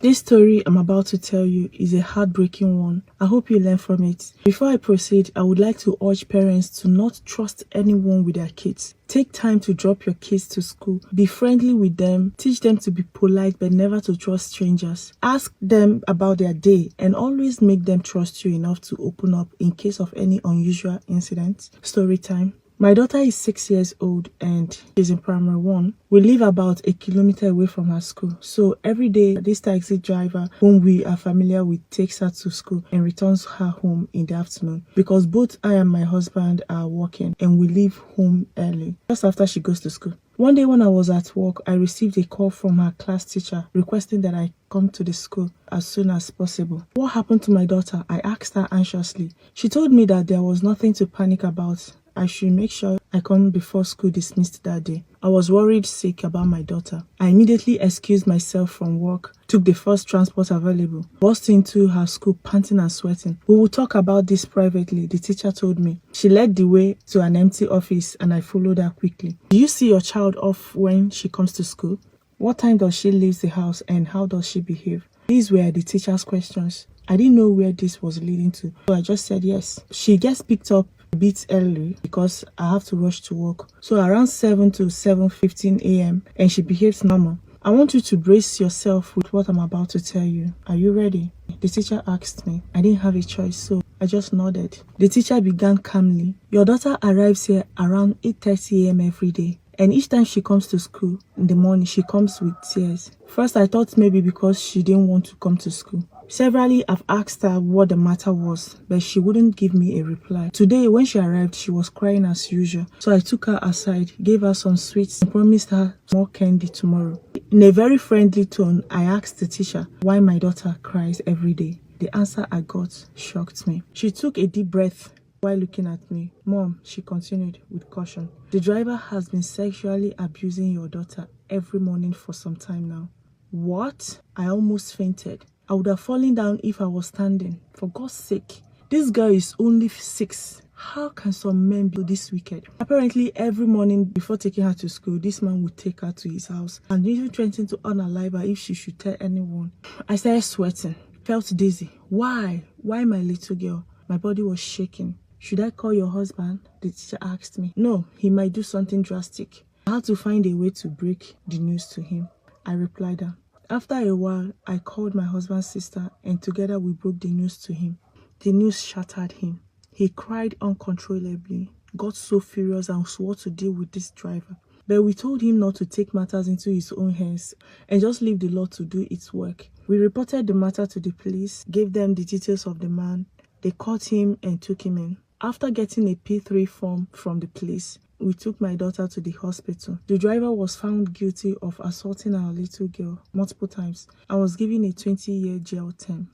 This story I'm about to tell you is a heartbreaking one. I hope you learn from it. Before I proceed, I would like to urge parents to not trust anyone with their kids. Take time to drop your kids to school. Be friendly with them. Teach them to be polite but never to trust strangers. Ask them about their day and always make them trust you enough to open up in case of any unusual incidents. Story time. My daughter is 6 years old and she's in primary 1. We live about a kilometer away from her school. So every day, this taxi driver, whom we are familiar with, takes her to school and returns her home in the afternoon. Because both I and my husband are working and we leave home early, just after she goes to school. One day when I was at work, I received a call from her class teacher requesting that I come to the school as soon as possible. What happened to my daughter? I asked her anxiously. She told me that there was nothing to panic about. I should make sure I come before school dismissed that day. I was worried sick about my daughter. I immediately excused myself from work, took the first transport available, burst into her school panting and sweating. We will talk about this privately, the teacher told me. She led the way to an empty office and I followed her quickly. Do you see your child off when she comes to school? What time does she leave the house and how does she behave? These were the teacher's questions. I didn't know where this was leading to, so I just said yes. She gets picked up a bit early because I have to rush to work. So around 7 to 7:15 a.m. and she behaves normal. I want you to brace yourself with what I'm about to tell you. Are you ready? The teacher asked me. I didn't have a choice, so I just nodded. The teacher began calmly. Your daughter arrives here around 8:30 a.m. every day. And each time she comes to school in the morning, she comes with tears. First, I thought maybe because she didn't want to come to school. Severally, I've asked her what the matter was, but she wouldn't give me a reply. Today, when she arrived, she was crying as usual. So I took her aside, gave her some sweets, and promised her more candy tomorrow. In a very friendly tone, I asked the teacher why my daughter cries every day. The answer I got shocked me. She took a deep breath while looking at me. Mom, she continued with caution, the driver has been sexually abusing your daughter every morning for some time now. What? I almost fainted. I would have fallen down if I was standing. For God's sake, this girl is only 6. How can some men be this wicked? Apparently, every morning before taking her to school, this man would take her to his house and even threaten to unalive her if she should tell anyone. I started sweating, felt dizzy. Why? Why my little girl? My body was shaking. Should I call your husband? The teacher asked me. No, he might do something drastic. I had to find a way to break the news to him. I replied her. After a while, I called my husband's sister and together we broke the news to him. The news shattered him. He cried uncontrollably, got so furious and swore to deal with this driver. But we told him not to take matters into his own hands and just leave the law to do its work. We reported the matter to the police, gave them the details of the man. They caught him and took him in. After getting a P3 form from the police, we took my daughter to the hospital. The driver was found guilty of assaulting our little girl multiple times and was given a 20-year jail term.